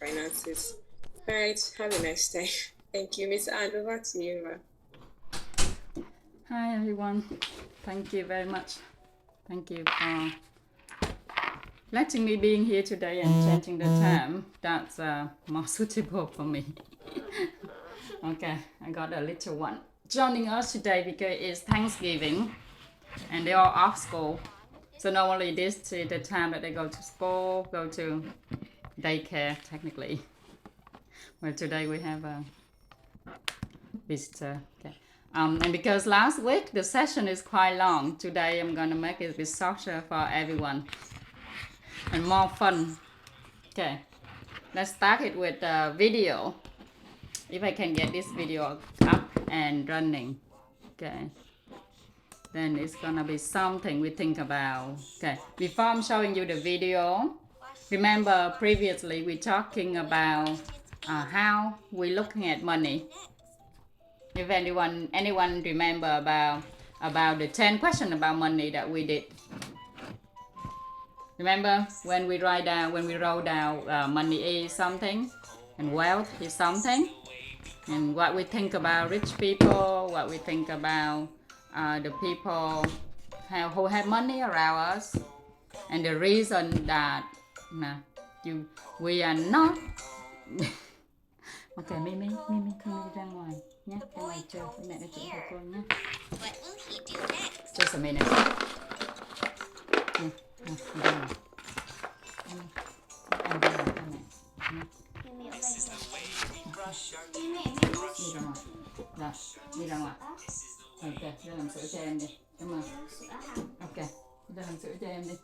finances. All right, have a nice day. Thank you, Miss Anne. Over to you, ma. Hi everyone, thank you very much. Thank you for letting me being here today and changing the time. That's more suitable for me. Okay, I got a little one joining us today because it's Thanksgiving and they're all off school. So normally this is the time that they go to school, go to daycare technically. But today we have a visitor. Okay. And because last week the session is quite long, today I'm gonna make it a bit shorter for everyone and more fun. Okay, let's start it with a video. If I can get this video up and running, okay, then it's gonna be something we think about. Okay, before I'm showing you the video, remember previously we talking about how we looking at money. If anyone remember about the 10 questions about money that we did. Remember when we wrote down money is something and wealth is something, and what we think about rich people, what we think about the people who have money around us, and the reason that we are not. Ok, Mimi ra ngoài nhé, ra ngoài chơi với mẹ nói chuyện với cô nhé. Just a minute. Đi ra ngoài. Anh đi ra ngoài mẹ. Đi ra ngoài. Rồi, đi ra ngoài. Ok, ra làm sữa cho em đi. Cảm ơn. Ok, ra làm sữa cho em đi.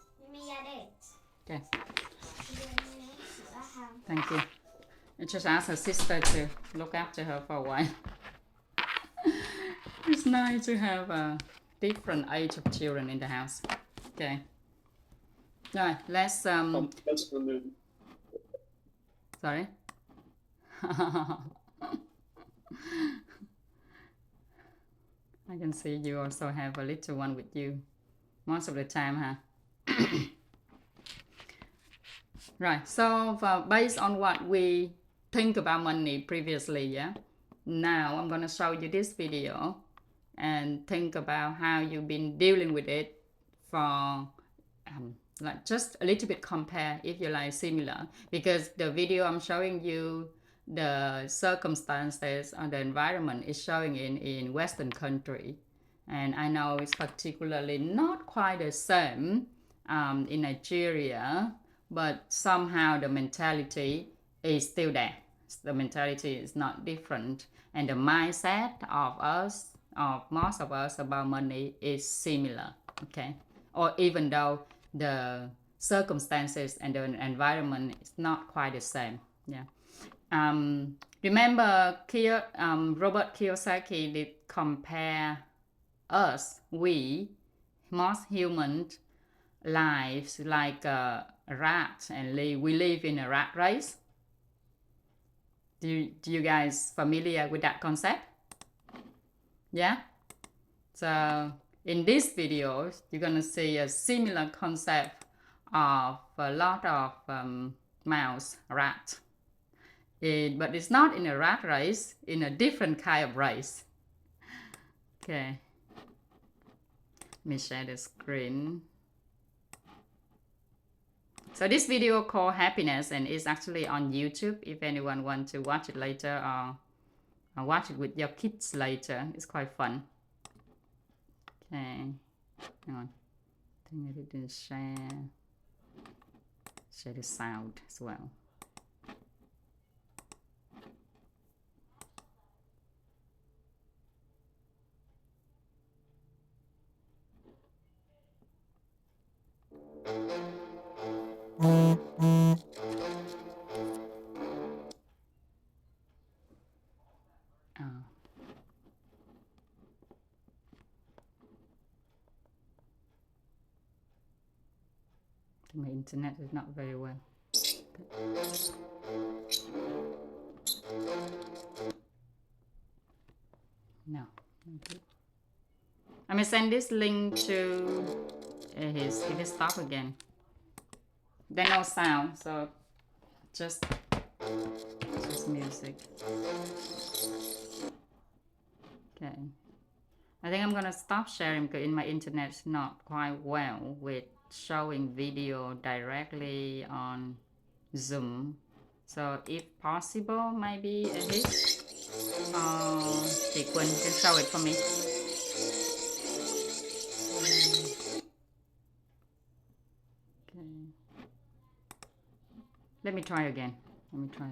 Ok. Thank you. I just asked her sister to look after her for a while. It's nice to have a different age of children in the house. Okay. Rồi, let's sorry. I can see you also have a little one with you most of the time, huh? Right, so based on what we think about money previously, yeah, now I'm gonna show you this video and think about how you've been dealing with it for like just a little bit compare if you like similar, because the video I'm showing you the circumstances or the environment is showing in Western country, and I know it's particularly not quite the same in Nigeria, but somehow the mentality is still there. The mentality is not different, and the mindset of most of us about money is similar. Okay, or even though the circumstances and the environment is not quite the same. Yeah. Remember Robert Kiyosaki did compare us, most humans lives like a rat, and we live in a rat race. Do you guys familiar with that concept? Yeah. So in this video, you're gonna see a similar concept of a lot of mouse, rat. But it's not in a rat race, in a different kind of race. Okay. Let me share the screen. So this video called Happiness, and it's actually on YouTube if anyone wants to watch it later, or watch it with your kids later. It's quite fun. Okay. Hang on. I think I didn't share the sound as well. My internet is not very well. No. I'm gonna send this link to it stop again. There's no sound, so just Just music. Okay. I think I'm gonna stop sharing because in my internet's not quite well with showing video directly on Zoom. So if possible, maybe Ahit or Chị Quỳnh can show it for me. Okay. Let me try again. Okay.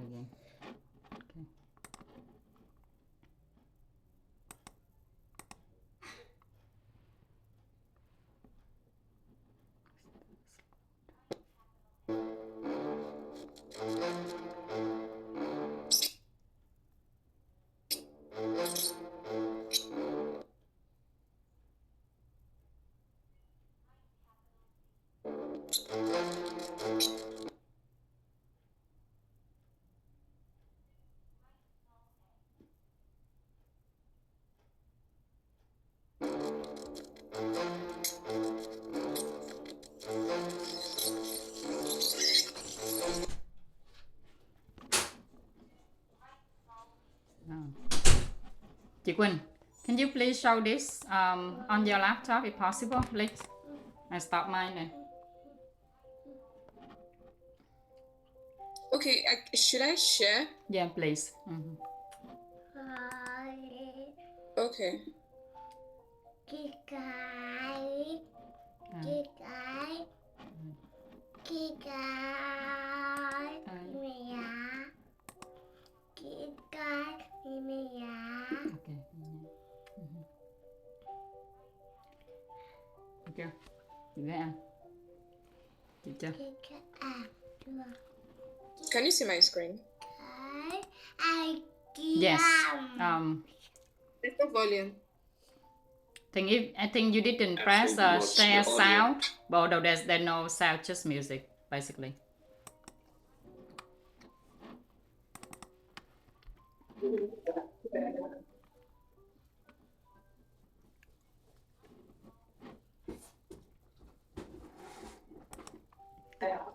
Chị Quỳnh, can you please show this on your laptop if possible, please? I stop mine then. Okay, should I share? Yeah, please. Okay. Cái cái cái mẹ cái mẹ Okay. Okay. Chị thấy ăn. Chị chưa? cái được Can you see my screen? cái ai kia Yes. There's no volume. I think you didn't press share sound, but although there's no sound, just music, basically.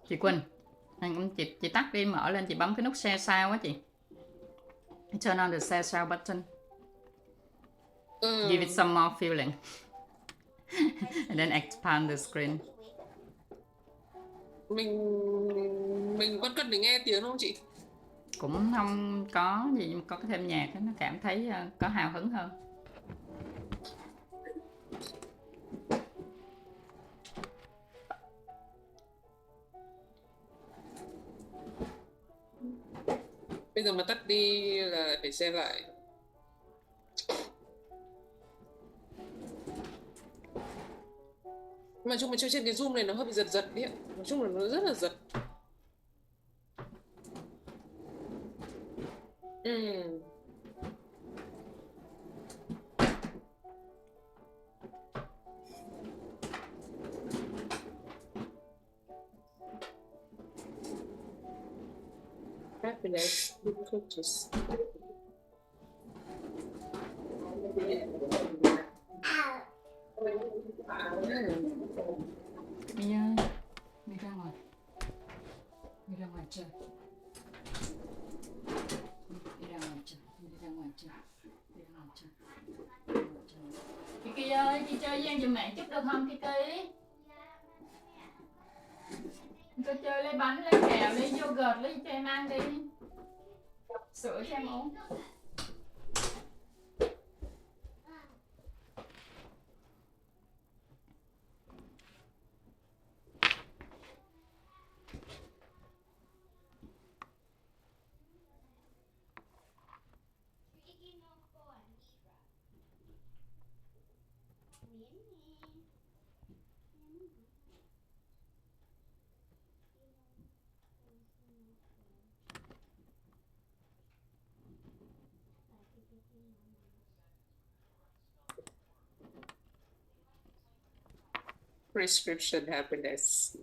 Chị Quỳnh, chị tắt đi, mở lên, chị bấm cái nút share sound á chị. Turn on the share sound button. Give it some more feeling. And then expand the screen. Mình vẫn cần để nghe tiếng không chị? Cũng không có gì, nhưng có thêm nhạc nó cảm thấy có hào hứng hơn. Bây giờ mà tắt đi là để xem lại. Mà chung mà chơi trên cái Zoom này nó hơi bị giật giật đi ạ. Nói chung là nó rất là giật. Happiness, difficulties. Mi ơi, mi ra ngoài. Mi ra ngoài chơi. Đi ra ngoài chơi. Kiki ơi, chị chơi với em giùm mẹ chút được không Kiki? Cô chơi lấy bánh, lấy kẹo, lấy yogurt, lấy cho em ăn đi. Sữa cho em uống. Prescription happiness.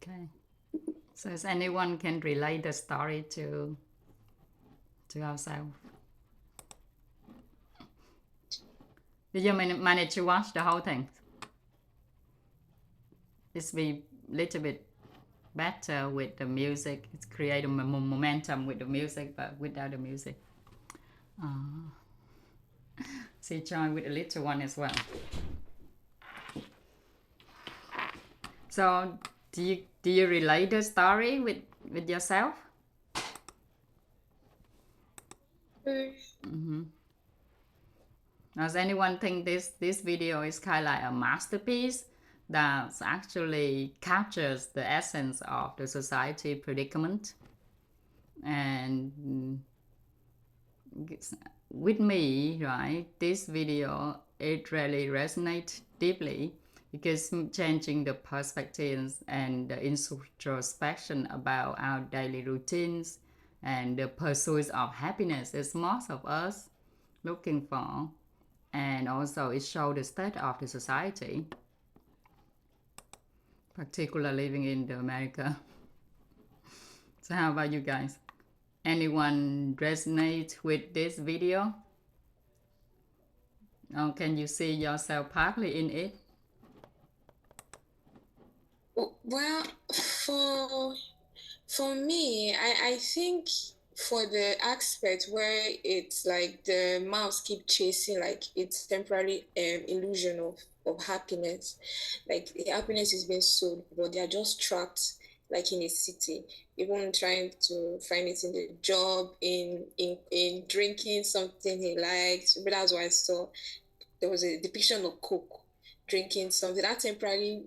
Okay. So if anyone can relate the story to ourselves. Did you manage to watch the whole thing? It's be little bit better with the music. It's create a momentum with the music, but without the music. She joined with the little one as well. So do you relate the story with yourself? Does anyone think this video is kind of like a masterpiece that actually captures the essence of the society predicament? And with me, right, this video, it really resonates deeply because changing the perspectives and the introspection about our daily routines and the pursuit of happiness is most of us looking for. And also it shows the state of the society, particularly living in the America. So how about you guys? Anyone resonate with this video? Or can you see yourself partly in it? Well, for me, I think for the aspect where it's like the mouse keep chasing like it's temporary illusion of happiness, like the happiness is being sold, but they are just trapped like in a city, even trying to find it in the job, in drinking something he likes. But that's why I saw there was a depiction of Coke drinking something. That temporary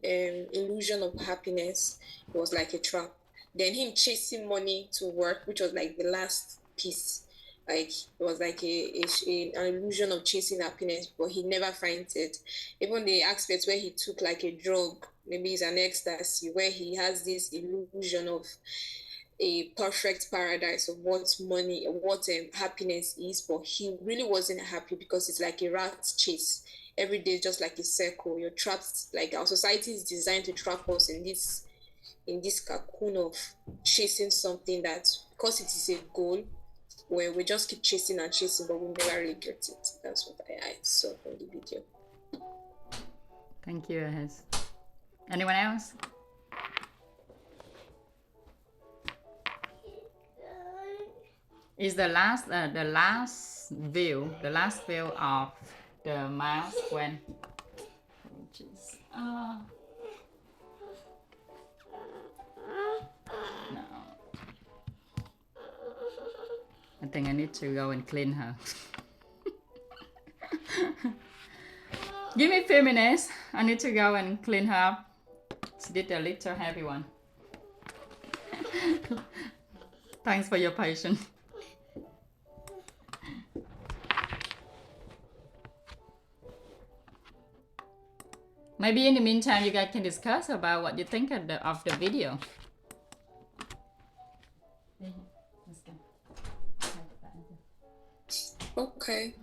illusion of happiness was like a trap. Then him chasing money to work, which was like the last piece. Like it was like an illusion of chasing happiness, but he never finds it. Even the aspects where he took like a drug, maybe it's an ecstasy, where he has this illusion of a perfect paradise of what money, what happiness is, but he really wasn't happy because it's like a rat chase. Every day, just like a circle, you're trapped. Like our society is designed to trap us in this cocoon of chasing something that, because it is a goal, where we just keep chasing and chasing, but we never really get it. That's what I saw from the video. Thank you, Ahez. Anyone else? Is the last view of the mouse when no. I think I need to go and clean her. Give me a few minutes. I need to go and clean her up. She did a little heavy one. Thanks for your patience. Maybe in the meantime, you guys can discuss about what you think of the video. Okay.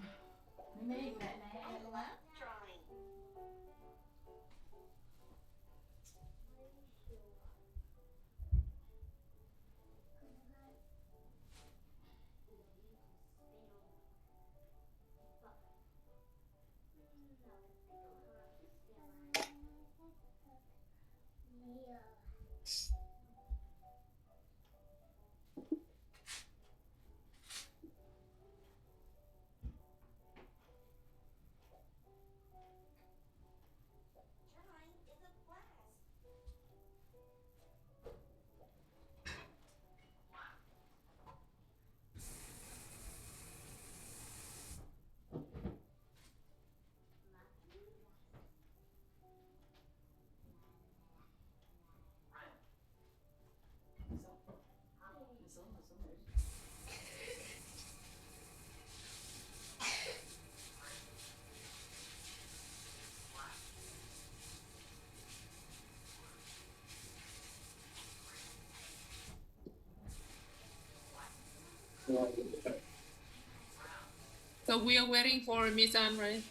So we are waiting for Miss Anne, right?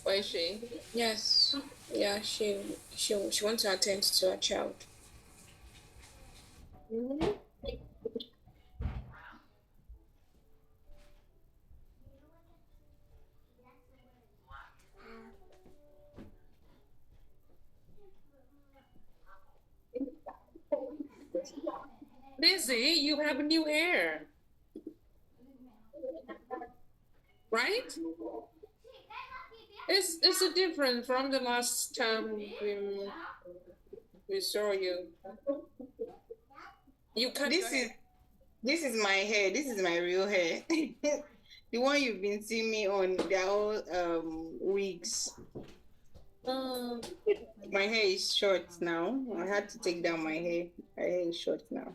Where is she? Yes. Yeah, she wants to attend to her child. Mhm. Lizzie, you have new hair, right? It's a different from the last time we saw you. You cut your This is hair. this is my hair. This is my real hair. The one you've been seeing me on, they're all wigs. Um, My hair is short now. I had to take down my hair. My hair is short now.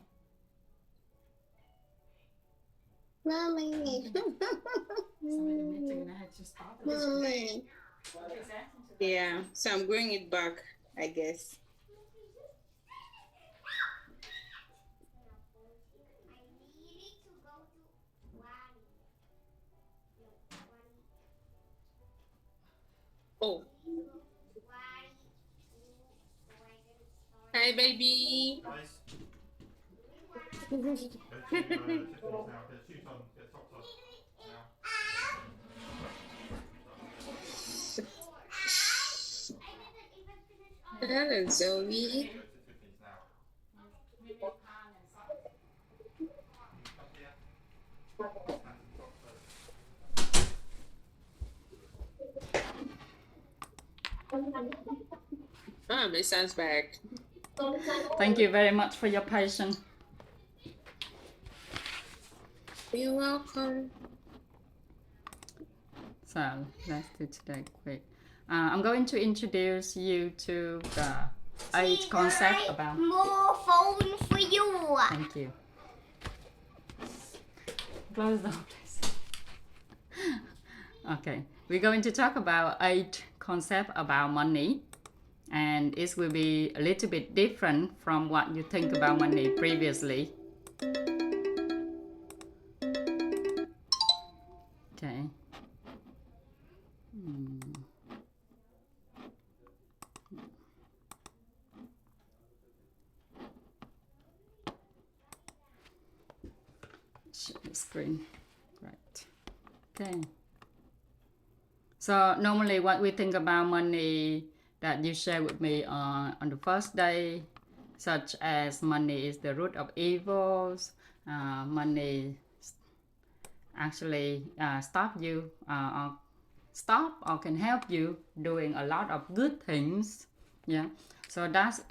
Mommy. Mommy. Yeah, so I'm growing it back, I guess. oh, hi, baby. Hello, Zoe. Ah, my son's back. Thank you very much for your patience. You're welcome. So let's do today quick. I'm going to introduce you to the 8 concepts about. More phone for you. Thank you. Close the door, please. Okay, we're going to talk about 8 concepts about money, and it will be a little bit different from what you think about money previously. Okay. Share the screen. Right. Okay. So normally what we think about money that you share with me on the first day, such as money is the root of evils, money actually stop or can help you doing a lot of good things. Yeah. So that's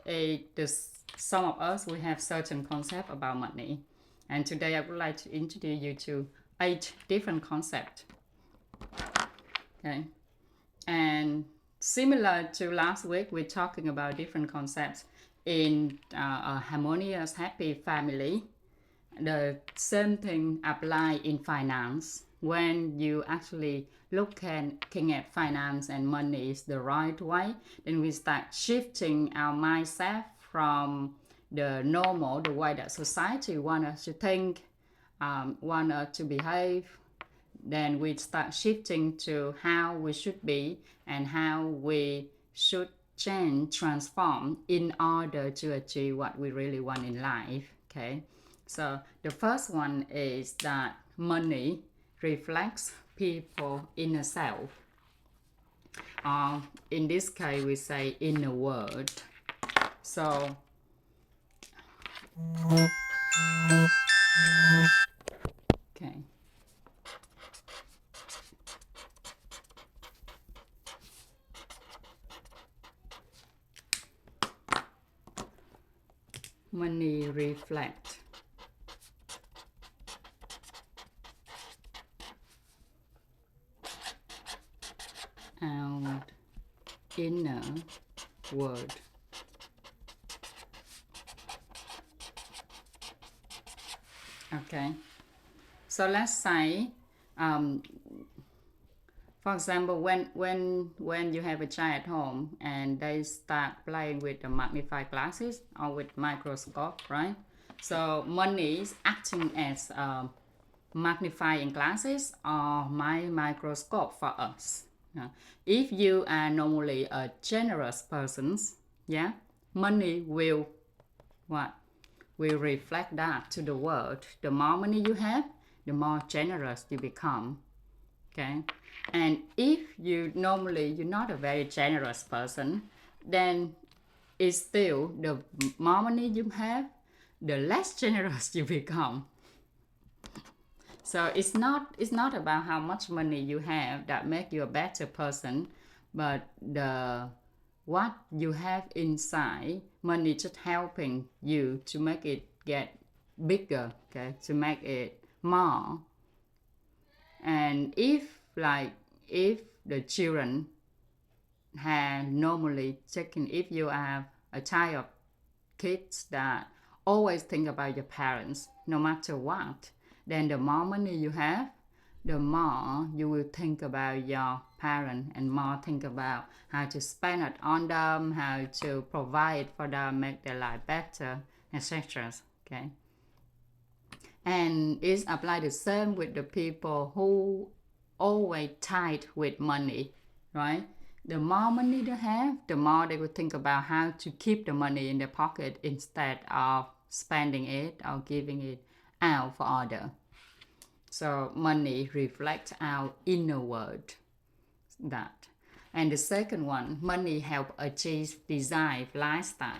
some of us we have certain concept about money, and today I would like to introduce you to 8 different concepts. Okay, and similar to last week, we're talking about different concepts in a harmonious, happy family. The same thing apply in finance. When you actually looking at finance and money is the right way, then we start shifting our mindset from the normal, the way that society want us to think, want us to behave. Then we start shifting to how we should be and how we should change, transform in order to achieve what we really want in life. Okay, so the first one is that money reflects people inner self. In this case, we say inner world. So okay. Money reflect our inner world. Okay, so let's say for example, when you have a child at home and they start playing with the magnifying glasses or with microscope, right? So money is acting as magnifying glasses or my microscope for us. If you are normally a generous person, yeah, money will what will reflect that to the world. The more money you have, the more generous you become. Okay, and if you're not a very generous person, then it's still the more money you have, the less generous you become. So it's not about how much money you have that make you a better person, but what you have inside. Money just helping you to make it get bigger, okay, to make it more. And if the children have normally taken, if you have a child of kids that always think about your parents no matter what, then the more money you have, the more you will think about your parents and more think about how to spend it on them, how to provide for them, make their life better, etc. Okay, and it's applied the same with the people who always tight with money, right? The more money they have, the more they will think about how to keep the money in their pocket instead of spending it or giving it out for others. So money reflects our inner world. That. And the second one, money help achieve desired lifestyle.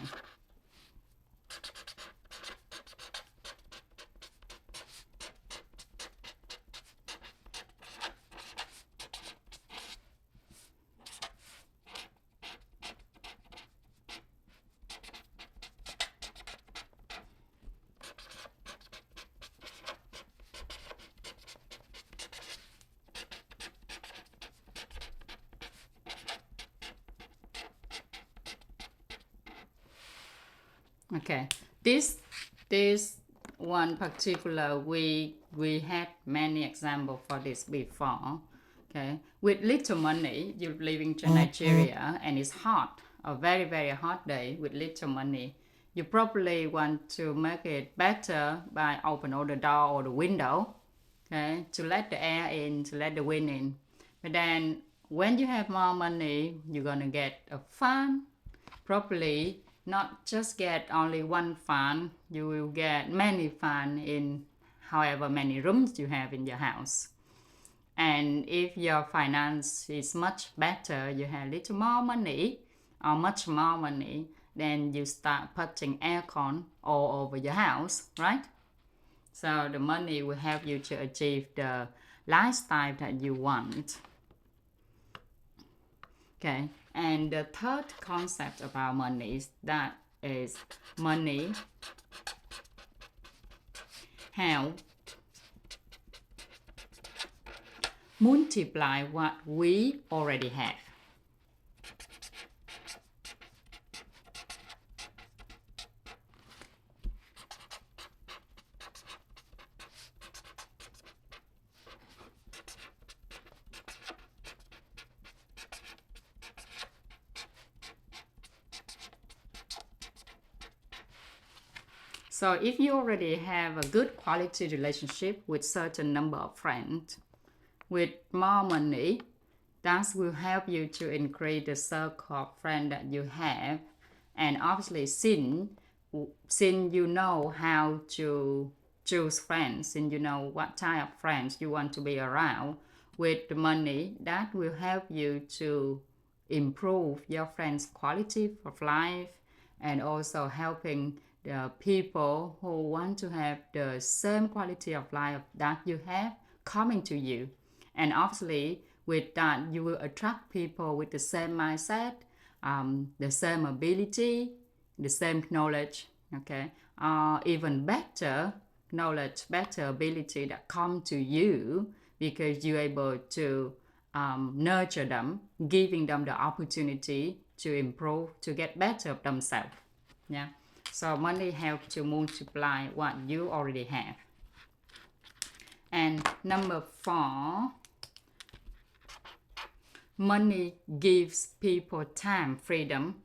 Okay, this one particular, we had many examples for this before. Okay, with little money, you're living in Nigeria and it's hot, a very very hot day with little money. You probably want to make it better by open all the door or the window, okay, to let the air in, to let the wind in. But then when you have more money, you're gonna get a fan, probably not just get only one fan, you will get many fans in however many rooms you have in your house. And if your finance is much better, you have little more money or much more money, then you start putting aircon all over your house, right? So the money will help you to achieve the lifestyle that you want. Okay, and the third concept about money is money help multiply what we already have. So if you already have a good quality relationship with certain number of friends, with more money, that will help you to increase the circle of friends that you have. And obviously, since you know how to choose friends, since you know what type of friends you want to be around, with the money, that will help you to improve your friends' quality of life and also helping the people who want to have the same quality of life that you have coming to you. And obviously, with that, you will attract people with the same mindset, the same ability, the same knowledge, okay? Even better knowledge, better ability that come to you because you're able to nurture them, giving them the opportunity to improve, to get better of themselves. Yeah. So money helps to multiply what you already have. And number 4, money gives people time freedom.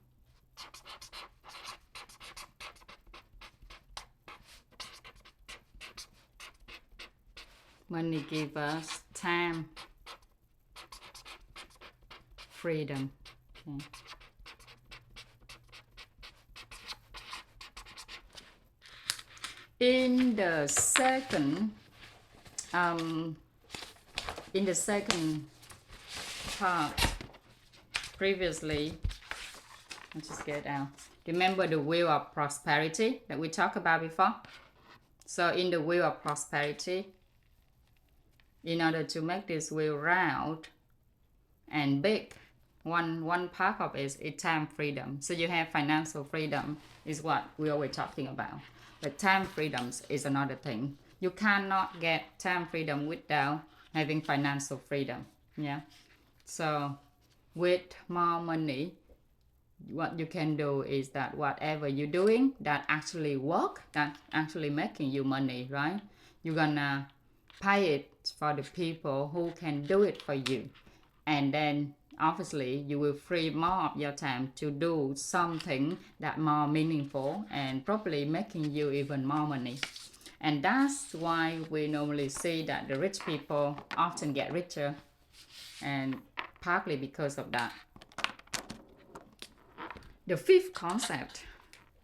Money gives us time freedom. Okay. In the second um, part previously, let's just get out. Remember the wheel of prosperity that we talked about before? So in the wheel of prosperity, in order to make this wheel round and big, one part of it is time freedom. So you have financial freedom is what we always talking about. But time freedoms is another thing. You cannot get time freedom without having financial freedom. Yeah. So with more money, what you can do is that whatever you're doing that actually work, that actually making you money, right? You're gonna pay it for the people who can do it for you. And then obviously you will free more of your time to do something that more meaningful and probably making you even more money. And that's why we normally see that the rich people often get richer, and partly because of that. The fifth concept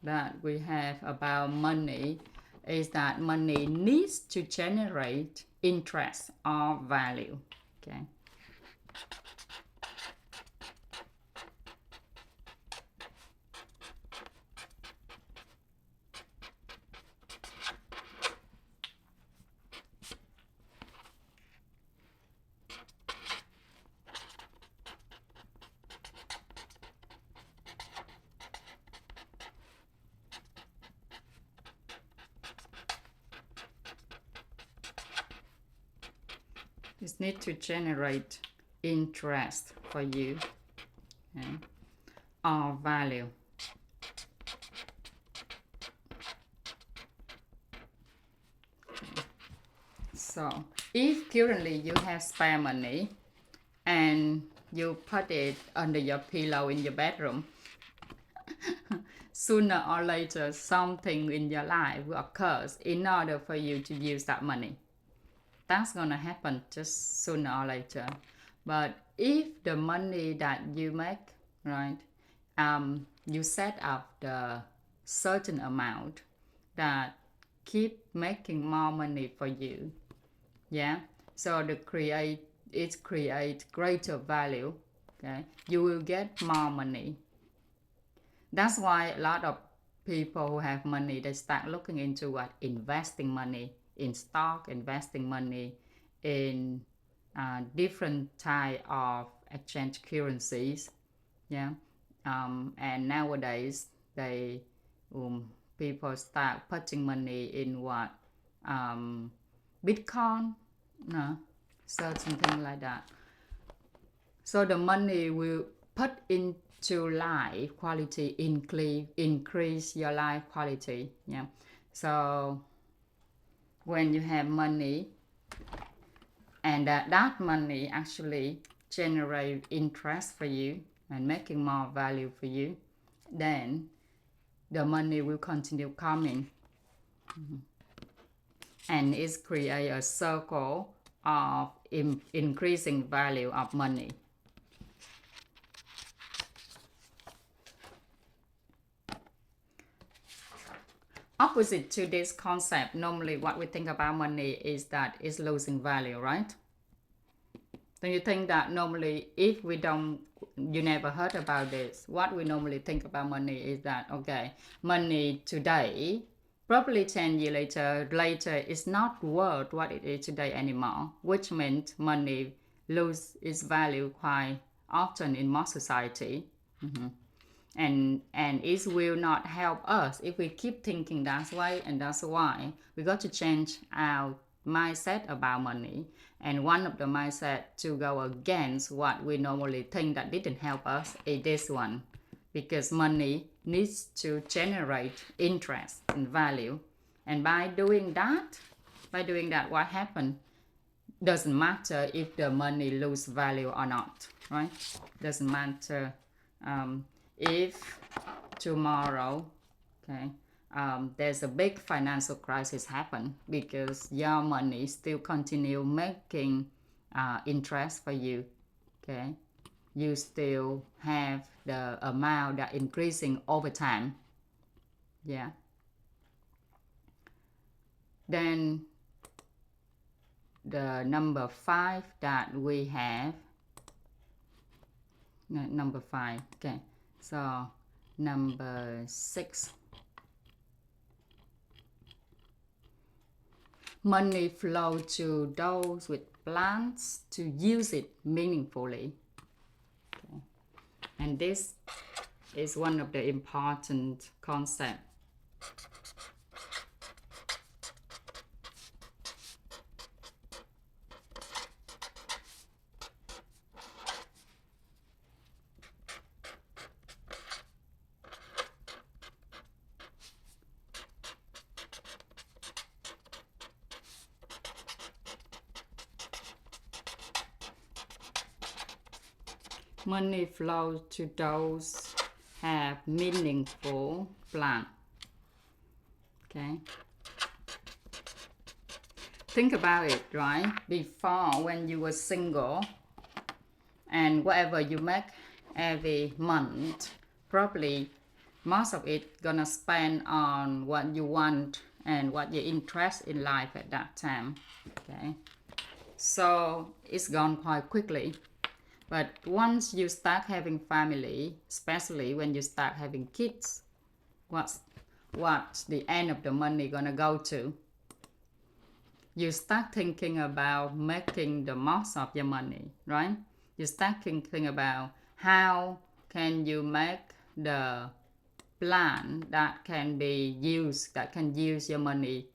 that we have about money is that money needs to generate interest or value. Okay. This need to generate interest for you, okay, or value. So if currently you have spare money and you put it under your pillow in your bedroom, sooner or later something in your life will occur in order for you to use that money. That's gonna happen just sooner or later. But if the money that you make, right, you set up the certain amount that keep making more money for you, yeah. So it create greater value. Okay, you will get more money. That's why a lot of people who have money, they start looking into what investing money in stock, investing money in different type of exchange currencies. Yeah. And nowadays they people start putting money in what Bitcoin, no, certain thing like that. So the money will put into life quality, increase your life quality. Yeah. So when you have money and that money actually generate interest for you and making more value for you, then the money will continue coming. And it's create a circle of increasing value of money. Opposite to this concept, normally what we think about money is that it's losing value, right? Don't you think that normally if we don't, you never heard about this, what we normally think about money is that, okay, money today, probably 10 years later it's not worth what it is today anymore, which means money lose its value quite often in most society. And it will not help us if we keep thinking that way. And that's why we got to change our mindset about money. And one of the mindset to go against what we normally think that didn't help us is this one, because money needs to generate interest and value. And by doing that, what happened? Doesn't matter if the money lose value or not, right? Doesn't matter. If tomorrow, okay, there's a big financial crisis happen because your money still continue making interest for you, okay, you still have the amount that increasing over time, yeah. Then the number 5 that we have, no, number 5, okay, so number 6, money flow to those with plans to use it meaningfully. Okay. And this is one of the important concepts. Money flows to those have meaningful plan. Okay. Think about it, right? Before, when you were single, and whatever you make every month, probably most of it gonna spend on what you want and what you're interested in life at that time. Okay. So it's gone quite quickly. But once you start having family, especially when you start having kids, what's the end of the money gonna go to? You start thinking about making the most of your money, right? You start thinking about how can you make the plan that can use your money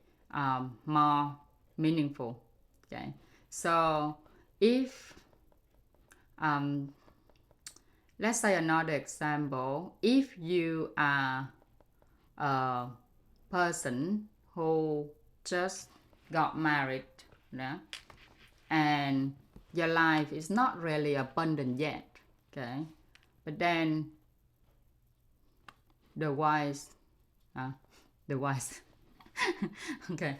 more meaningful. Okay, so if let's say another example. If you are a person who just got married, yeah, and your life is not really abundant yet, okay, but then the wise, okay,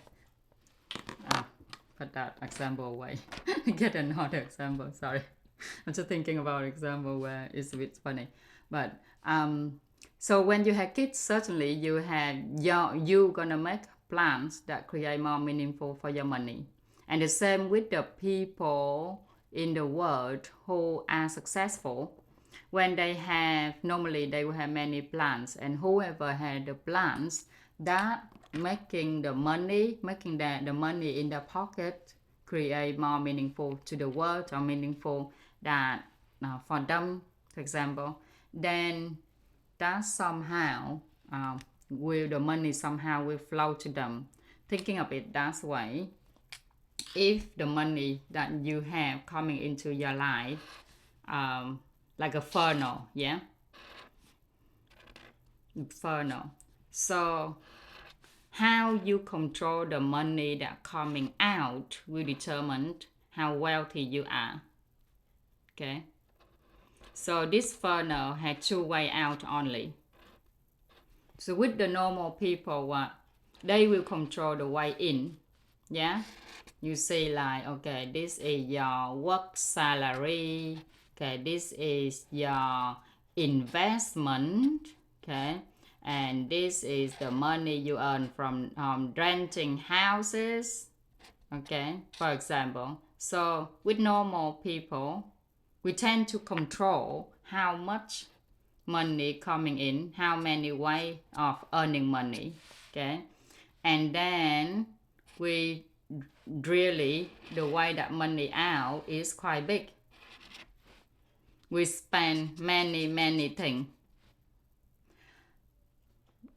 put that example away. Get another example. Sorry. I'm just thinking about example where it's a bit funny, but so when you have kids, certainly you gonna make plans that create more meaningful for your money, and the same with the people in the world who are successful. When normally they will have many plans, and whoever had the plans that making the money in their pocket create more meaningful to the world, or meaningful that for them, for example, then that somehow the money somehow will flow to them. Thinking of it that way, if the money that you have coming into your life, like a funnel, yeah, funnel. So how you control the money that coming out will determine how wealthy you are. Okay, so this funnel had 2 way out only. So with the normal people, they will control the way in. Yeah, you see, like, okay, this is your work salary. Okay, this is your investment. Okay, and this is the money you earn from renting houses. Okay, for example. So with normal people, we tend to control how much money coming in, how many ways of earning money. Okay, and then we really, the way that money out is quite big. We spend many things.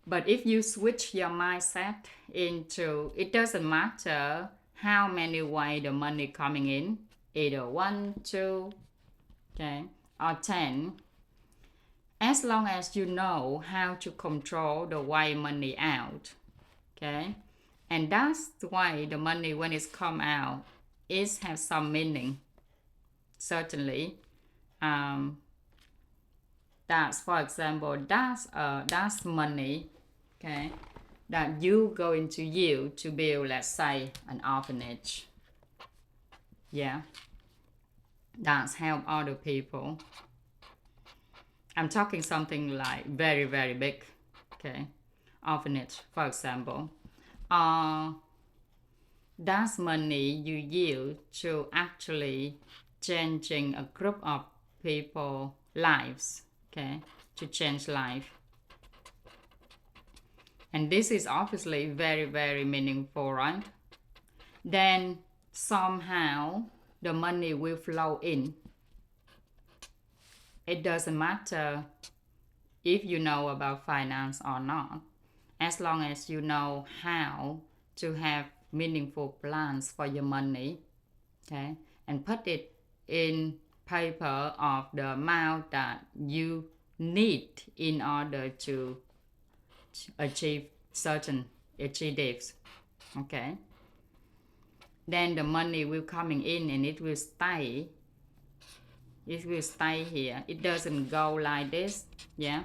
But if you switch your mindset into, it doesn't matter how many ways the money coming in, either 1, 2, okay, or 10, as long as you know how to control the way money out, okay, and that's why the money, when it's come out, it has some meaning. Certainly, that's, for example, that's money, okay, that you going to use to build, let's say, an orphanage. Yeah, that's help other people. I'm talking something like very big, okay, orphanage, for example. that's money you use to actually changing a group of people lives, okay, to change life. And this is obviously very, very meaningful, right? Then somehow the money will flow in. It doesn't matter if you know about finance or not, as long as you know how to have meaningful plans for your money, okay, and put it in paper of the amount that you need in order to achieve certain objectives, okay. Then the money will coming in and it will stay. It will stay here. It doesn't go like this, yeah.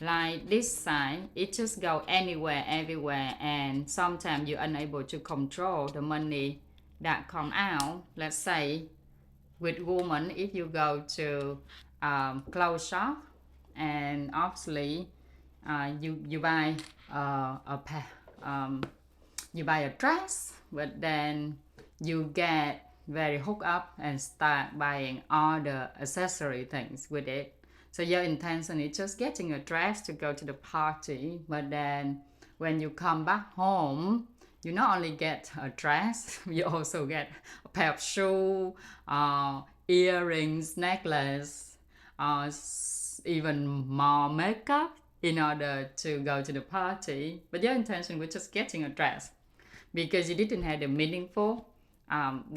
Like this side, it just go anywhere, everywhere, and sometimes you're unable to control the money that come out. Let's say with women, if you go to clothes shop, and obviously you buy you buy a dress, but then you get very hooked up and start buying all the accessory things with it. So your intention is just getting a dress to go to the party, but then when you come back home, you not only get a dress, you also get a pair of shoes, earrings, necklace, even more makeup in order to go to the party. But your intention was just getting a dress because you didn't have the meaningful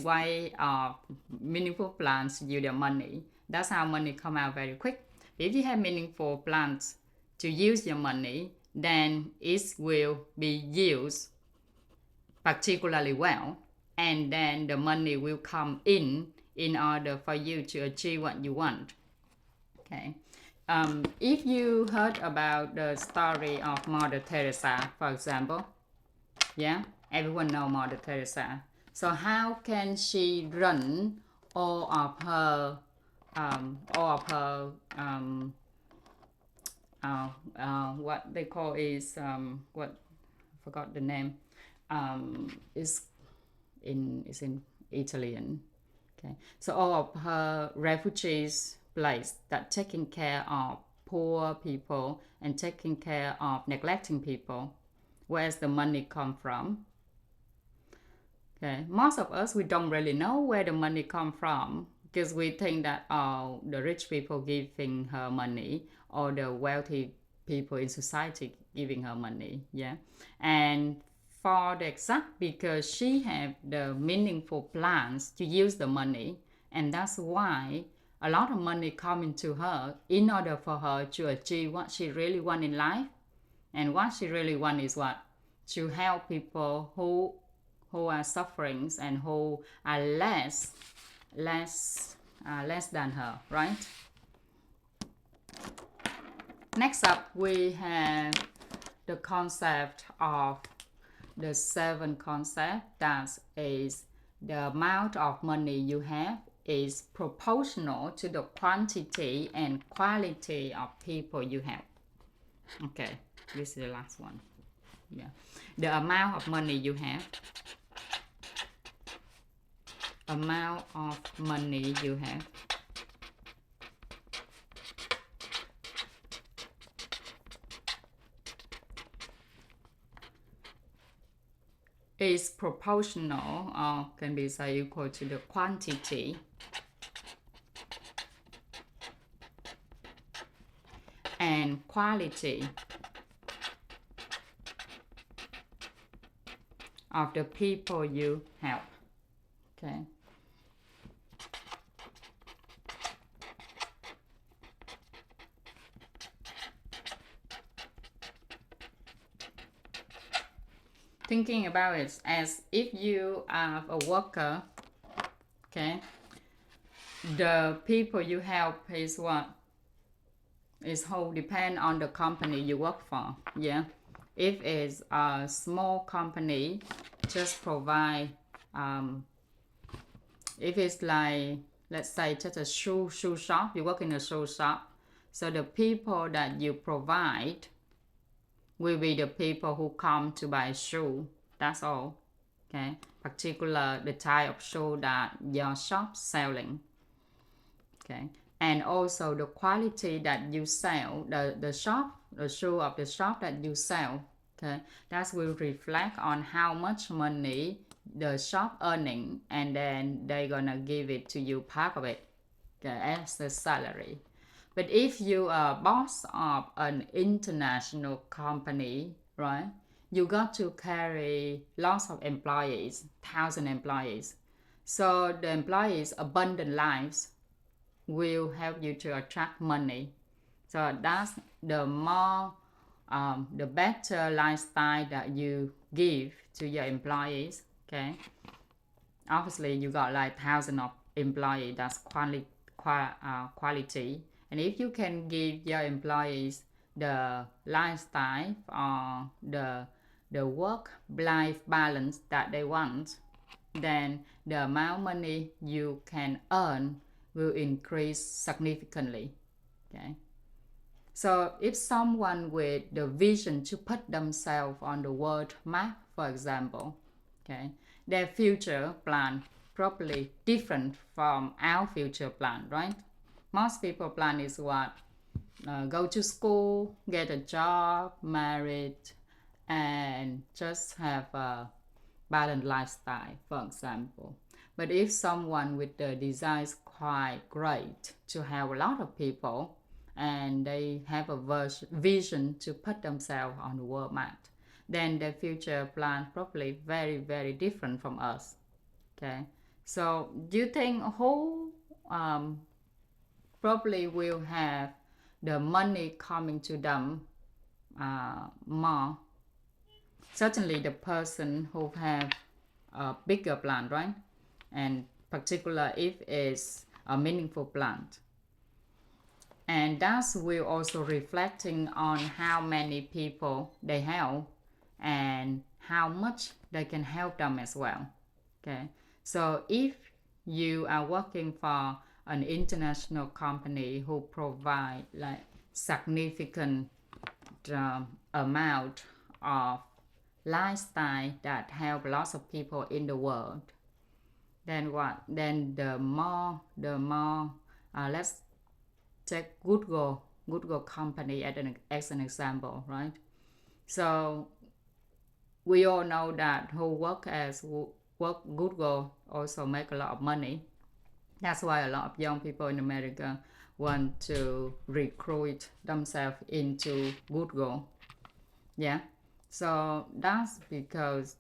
way of meaningful plans to use your money. That's how money come out very quick. If you have meaningful plans to use your money, then it will be used particularly well, and then the money will come in order for you to achieve what you want. Okay. If you heard about the story of Mother Teresa, for example, yeah, everyone know Mother Teresa. So how can she run all of her what they call is what I forgot the name, is in Italian. Okay, so all of her refugees place that taking care of poor people and taking care of neglecting people. Where's the money come from? Okay, most of us, we don't really know where the money come from because we think that the rich people giving her money or the wealthy people in society giving her money, yeah. And for the exact, because she have the meaningful plans to use the money, and that's why a lot of money coming to her in order for her to achieve what she really want in life. And what she really want is what? To help people who are suffering and who are less than her, right? Next up, we have the concept of the 7 concept, that is the amount of money you have is proportional to the quantity and quality of people you have. Okay, this is the last one. Yeah, the amount of money you have. Amount of money you have is proportional, or can be say equal to the quantity and quality of the people you help. Okay. Thinking about it as if you are a worker, okay, the people you help is what? Is who depend on the company you work for, yeah. If it's a small company, just provide, if it's like, let's say just a shoe shop, you work in a shoe shop, so the people that you provide will be the people who come to buy shoe, that's all. okay, particular the type of shoe that your shop selling, okay, and also the quality that you sell, the shoe of the shop that you sell, okay, that will reflect on how much money the shop earning, and then they're gonna give it to you, part of it, okay, as the salary. But if you are boss of an international company, right, you got to carry lots of employees, 1,000 employees. So the employees' abundant lives will help you to attract money. So that's the more, the better lifestyle that you give to your employees. Okay, obviously you got like thousands of employees. That's quality. And if you can give your employees the lifestyle or the work-life balance that they want, then the amount of money you can earn will increase significantly. Okay. So if someone with the vision to put themselves on the world map, for example, okay, their future plan probably different from our future plan, right? Most people plan is what? Go to school, get a job, married, and just have a balanced lifestyle, for example. But if someone with the desire is quite great to have a lot of people, and they have a vision to put themselves on the world map, then their future plan probably very, very different from us. Okay, so do you think who probably will have the money coming to them more? Certainly the person who have a bigger plan, right? And particular if it's a meaningful plan. And that will also reflecting on how many people they help and how much they can help them as well. Okay, so if you are working for an international company who provide like significant amount of lifestyle that help lots of people in the world, then what? Then the more let's take Google company as an example, right? So we all know that who work Google also make a lot of money. That's why a lot of young people in America want to recruit themselves into Google. Yeah. So that's because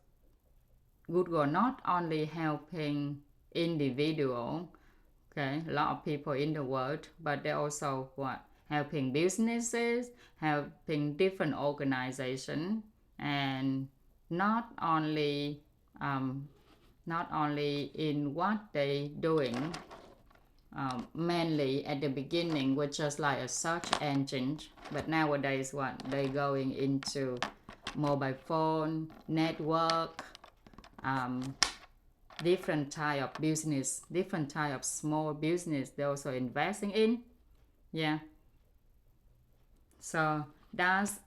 Google not only helping individual, okay, a lot of people in the world, but they also what? Helping businesses, helping different organizations, and not only in what they doing, mainly at the beginning was just like a search engine, but nowadays what they going into mobile phone network, different type of business, different type of small business they're also investing in. Yeah, so that's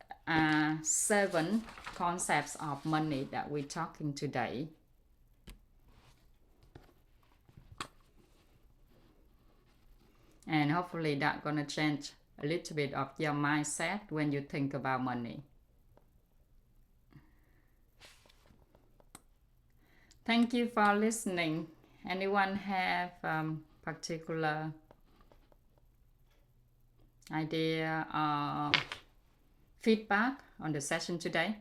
7 concepts of money that we're talking today. And hopefully that's gonna change a little bit of your mindset when you think about money. Thank you for listening. Anyone have particular idea or feedback on the session today?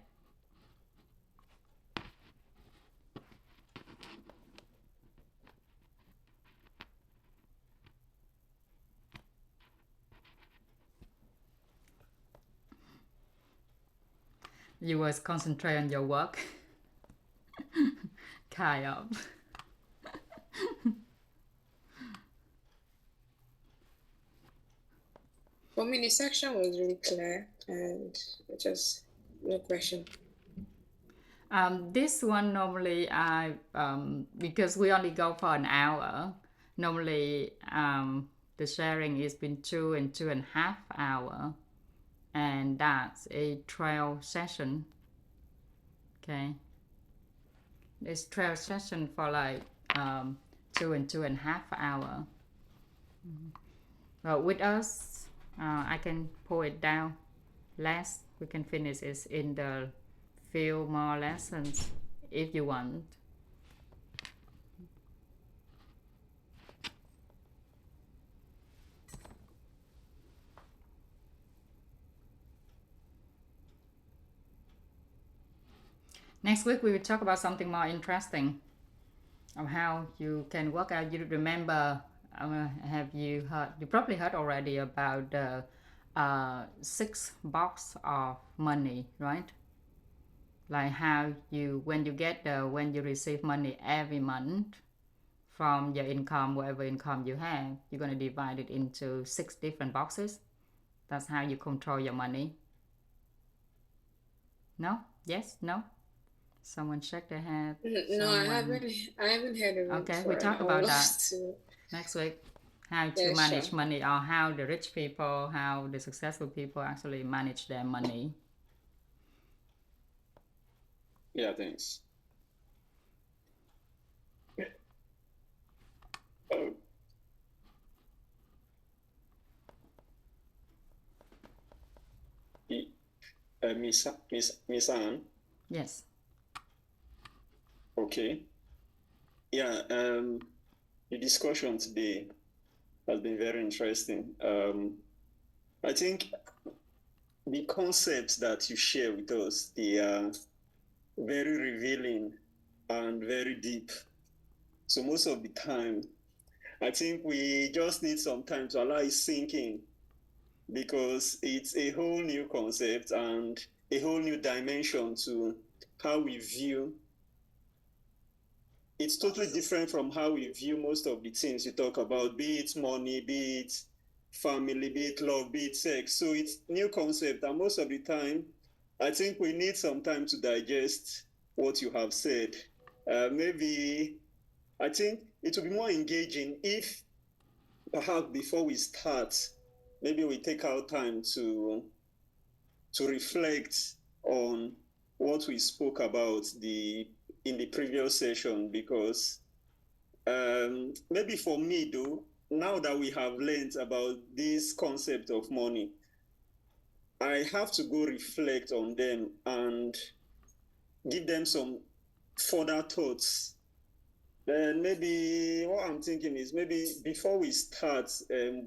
You was concentrate on your work. Kind of. For me, the section was really clear and just no question. This one normally I because we only go for an hour. Normally the sharing is between 2 and 2.5 hours, and that's a trial session. Okay. this 12 session for like 2.5 hours. But with us, I can pull it down less. We can finish it in the few more lessons if you want. Next week we will talk about something more interesting of how you can work out. You remember, have you heard? You probably heard already about the 6 box of money, right? Like how you when you receive money every month from your income, whatever income you have, you're gonna divide it into 6 different boxes. That's how you control your money. No? Yes? No? Someone shake their head. No, I haven't heard of it Okay, before. we talk I would about love that to. next week. How to Yeah, manage sure. money, or how the rich people, how the successful people actually manage their money. Yeah, thanks. Miss Anne. Yes. Okay. Yeah. The discussion today has been very interesting. I think the concepts that you share with us, they are very revealing and very deep. So most of the time, I think we just need some time to allow it sink in, because it's a whole new concept and a whole new dimension to how we view. It's totally different from how we view most of the things you talk about, be it money, be it family, be it love, be it sex. So it's new concept, and most of the time, I think we need some time to digest what you have said. Maybe I think it will be more engaging if perhaps before we start, maybe we take our time to reflect on what we spoke about in the previous session, because maybe for me though, now that we have learned about this concept of money, I have to go reflect on them and give them some further thoughts. Then maybe what I'm thinking is, maybe before we start,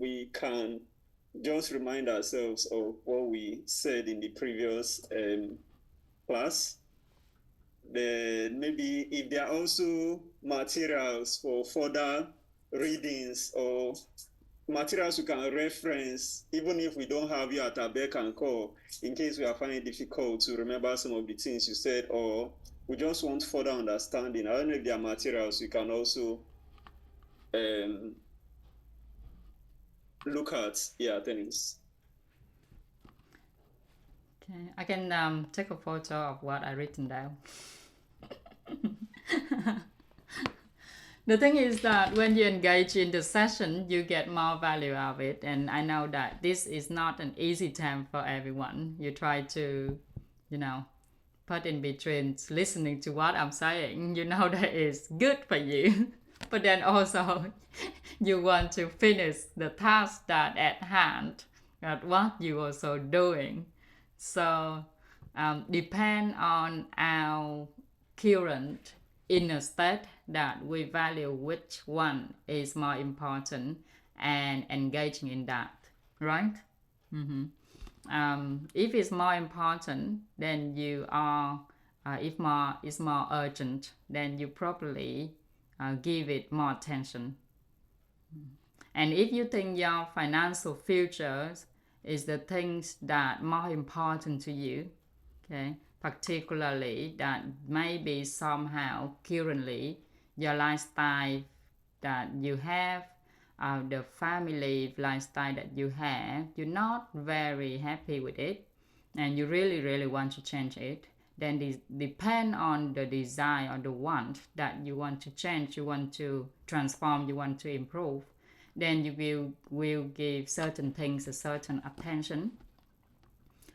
we can just remind ourselves of what we said in the previous class. Then maybe if there are also materials for further readings or materials we can reference, even if we don't have you at our beck and call, in case we are finding it difficult to remember some of the things you said, or we just want further understanding. I don't know if there are materials you can also look at. Yeah, thanks. Okay, I can take a photo of what I written down. The thing is that when you engage in the session, you get more value out of it. And I know that this is not an easy time for everyone. You try to, put in between listening to what I'm saying. You know that it's good for you. But then also you want to finish the task that at hand, at what you also doing. So depend on our current inner state that we value which one is more important and engaging in that, right? If it's more important, then you are, if it's more urgent, then you probably give it more attention. And if you think your financial future is the things that more important to you, okay, particularly that maybe somehow currently your lifestyle that you have, the family lifestyle that you have, you're not very happy with it and you really, really want to change it, then it depend on the desire or the want that you want to change, you want to transform, you want to improve, then you will give certain things a certain attention.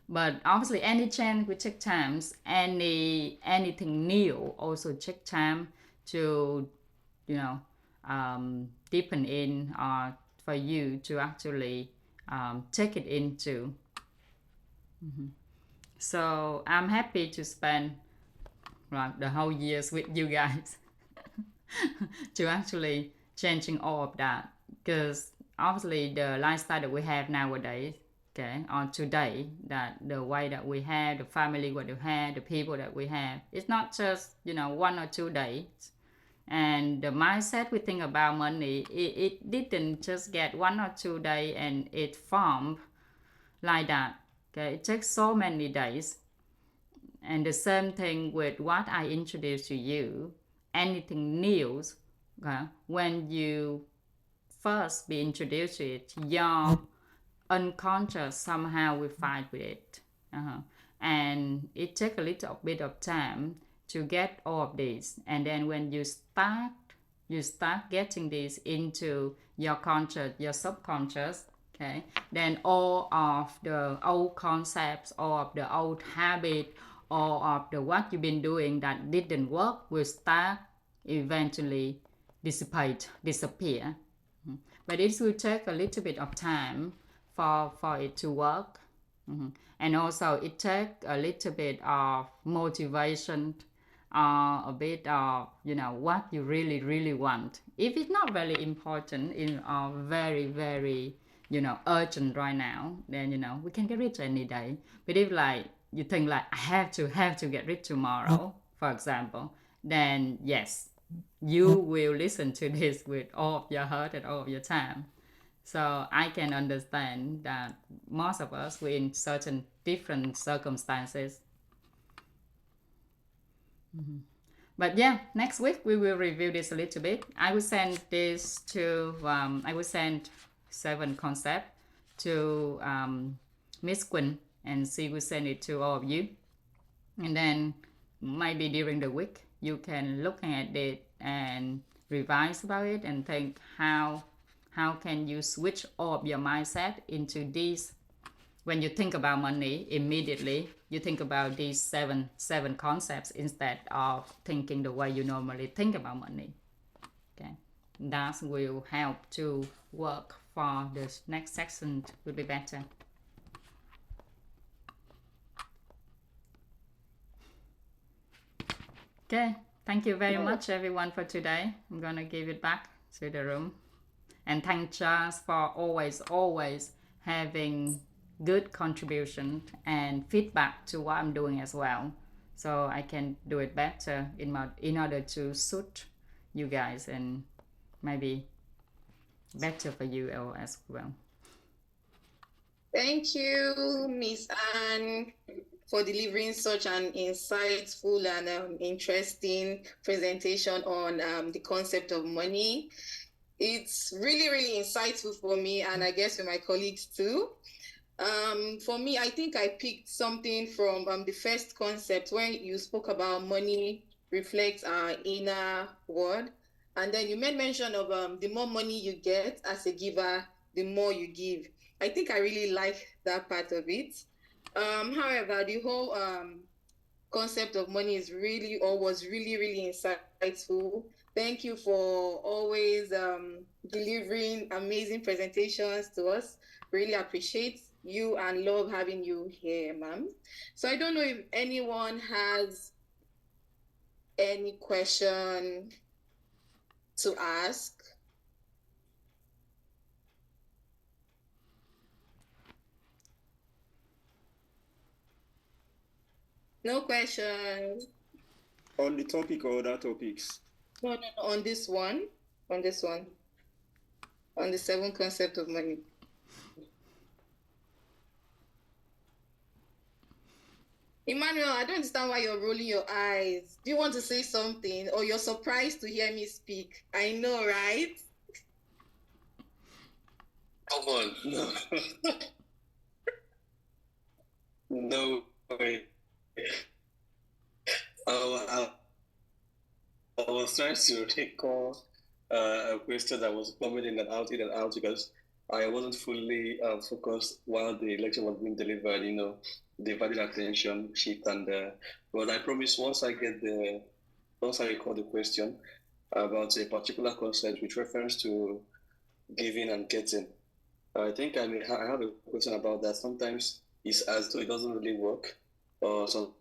But obviously, any change will take time. Anything new also take time to, you know, deepen in, or for you to actually take it into. So I'm happy to spend the whole years with you guys to actually changing all of that, because obviously the lifestyle that we have nowadays, okay, on today, that the way that we have, the family what we have, the people that we have, it's not just 1 or 2 days. And the mindset we think about money, it didn't just get 1 or 2 days and it formed like that. Okay, it takes so many days. And the same thing with what I introduced to you, anything new, okay, when you first be introduced to it, your unconscious somehow will fight with it. And it takes a little bit of time to get all of this. And then when you start getting this into your conscious, your subconscious, okay, then all of the old concepts, all of the old habit, all of the what you've been doing that didn't work will start eventually disappear. But it will take a little bit of time for it to work. And also it takes a little bit of motivation, a bit of what you really want. If it's not very important in very very urgent right now, then we can get rich any day. But if like you think like I have to get rich tomorrow, for example, then yes, you will listen to this with all of your heart and all of your time. So I can understand that most of us were in certain different circumstances. But yeah, next week we will review this a little bit. I will send this to I will send 7 concepts to Miss Quinn, and she will send it to all of you. And then maybe during the week you can look at it and revise about it and think how can you switch all of your mindset into these. When you think about money, immediately you think about these seven concepts instead of thinking the way you normally think about money. Okay, that will help to work for the next section will be better. Okay, thank you very much everyone for today. I'm gonna give it back to the room. And thank Charles for always having good contribution and feedback to what I'm doing as well, so I can do it better in order to suit you guys and maybe better for you as well. Thank you, Miss Anne, for delivering such an insightful and interesting presentation on the concept of money. It's really insightful for me, and I guess for my colleagues too. For me, I think I picked something from the first concept when you spoke about money reflects our inner world. And then you made mention of the more money you get as a giver, the more you give. I think I really like that part of it. However, the whole concept of money was really insightful. Thank you for always delivering amazing presentations to us. Really appreciate you and love having you here, ma'am. So I don't know if anyone has any question to ask. No questions. On the topic or other topics? No, on this one. On the 7 concept of money. Emmanuel, I don't understand why you're rolling your eyes. Do you want to say something, or you're surprised to hear me speak? I know, right? Come on, no. No way. I was trying to recall a question that was coming in and out because I wasn't fully focused while the lecture was being delivered. Divided attention shift, and but I promise once I recall the question about a particular concept with reference to giving and getting. I think I have a question about that. Sometimes it's as though it doesn't really work, or sometimes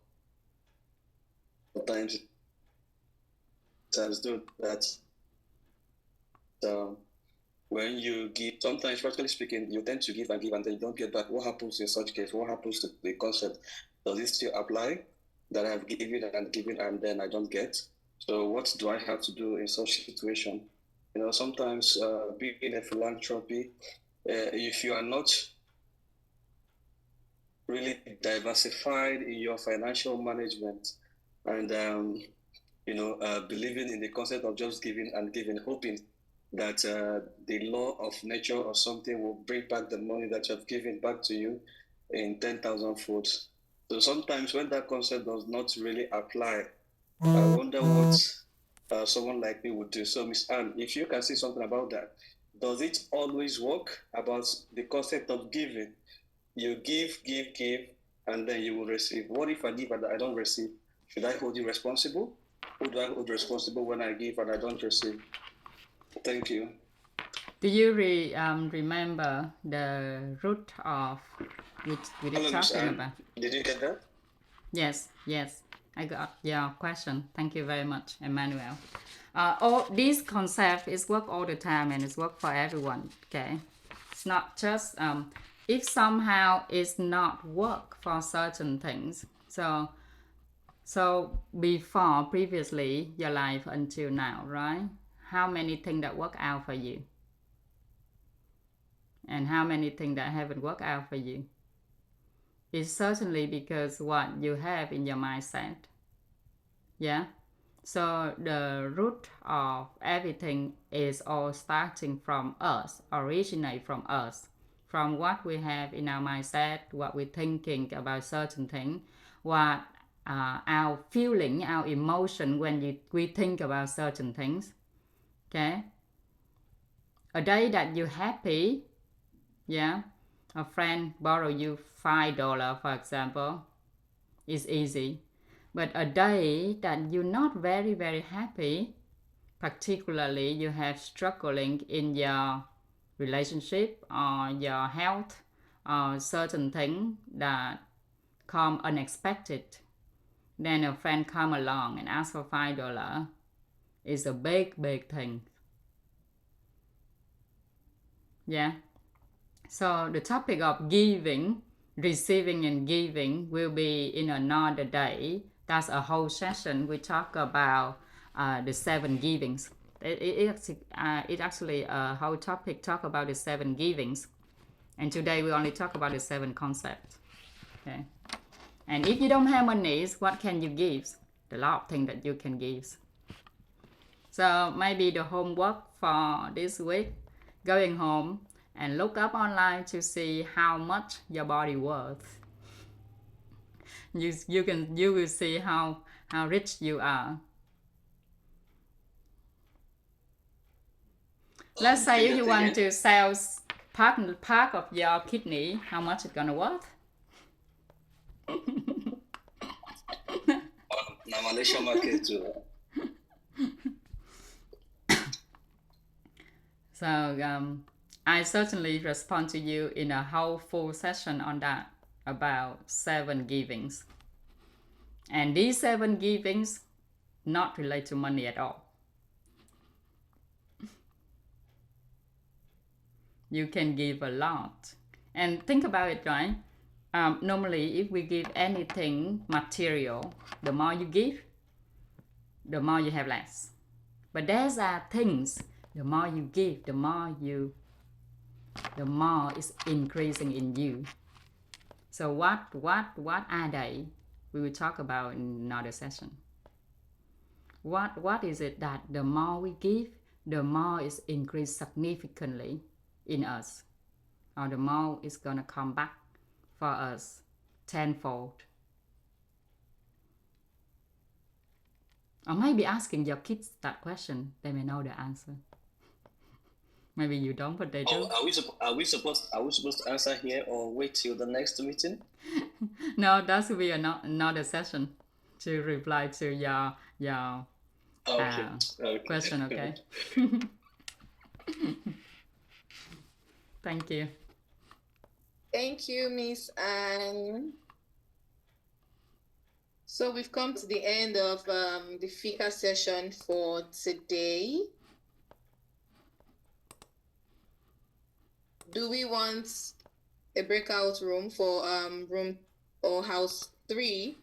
it's as though that when you give, sometimes practically speaking, you tend to give, and then you don't get back. What happens in such case? What happens to the concept? Does it still apply that I've given and then I don't get? So what do I have to do in such situation? Sometimes being in a philanthropy, if you are not really diversified in your financial management and believing in the concept of just giving and giving, hoping that the law of nature or something will bring back the money that you have given back to you in 10,000 folds. So sometimes when that concept does not really apply, I wonder what someone like me would do. So Miss Anne, if you can say something about that, does it always work about the concept of giving? You give, and then you will receive. What if I give and I don't receive? Should I hold you responsible? Who do I hold responsible when I give and I don't receive? Thank you. Do you remember the root of which we were talking about? Did you get that? Yes, I got your question. Thank you very much, Emmanuel. All these concepts is work all the time and it's work for everyone. Okay, it's not just if somehow it's not work for certain things. So before previously your life until now, right? How many things that work out for you? And how many things that haven't worked out for you? It's certainly because what you have in your mindset. Yeah. So the root of everything is all starting from us, originate from us, from what we have in our mindset, what we're thinking about certain things, what our feeling, our emotion when we think about certain things. Okay. A day that you're happy, yeah, a friend borrow you $5, for example, is easy. But a day that you're not very, very happy, particularly you have struggling in your relationship or your health or certain thing that come unexpected, then a friend come along and ask for $5 is a big, big thing. Yeah. So the topic of giving, receiving and giving will be in another day. That's a whole session. We talk about the 7 givings. It actually a whole topic talk about the 7 givings. And today we only talk about the 7 concepts. Okay. And if you don't have money, what can you give? A lot of things that you can give. So maybe the homework for this week, going home and look up online to see how much your body worth. You will see how rich you are. Let's say if you want to sell part of your kidney, how much it's gonna worth? Malaysia market too. So I certainly respond to you in a whole full session on that, about 7 givings. And these 7 givings not relate to money at all. You can give a lot. And think about it, right? Normally, if we give anything material, the more you give, the more you have less. But there's things, the more you give, the more it's increasing in you. So what are they? We will talk about in another session. What is it that the more we give, the more it's increased significantly in us, or the more it's gonna come back for us tenfold? Or maybe asking your kids that question, they may know the answer. Maybe you don't, but they do. Oh, are we supposed to answer here or wait till the next meeting? No, that will be another session to reply to your Okay. question. Okay. Thank you. Thank you, Miss Anne. So we've come to the end of the FICA session for today. Do we want a breakout room for room or house 3?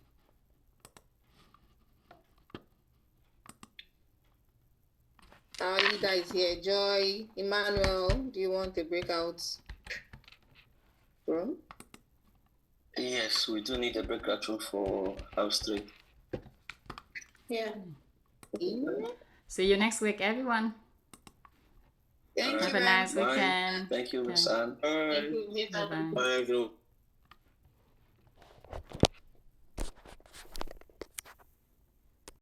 Our leader is here. Joy, Emmanuel, do you want a breakout room? Yes, we do need a breakout room for house 3. Yeah. See you next week, everyone. Thank Have you. a nice Bye. weekend. Thank you, Miss Okay. Anne. Bye. Thank you. Bye bye. Bye, everyone.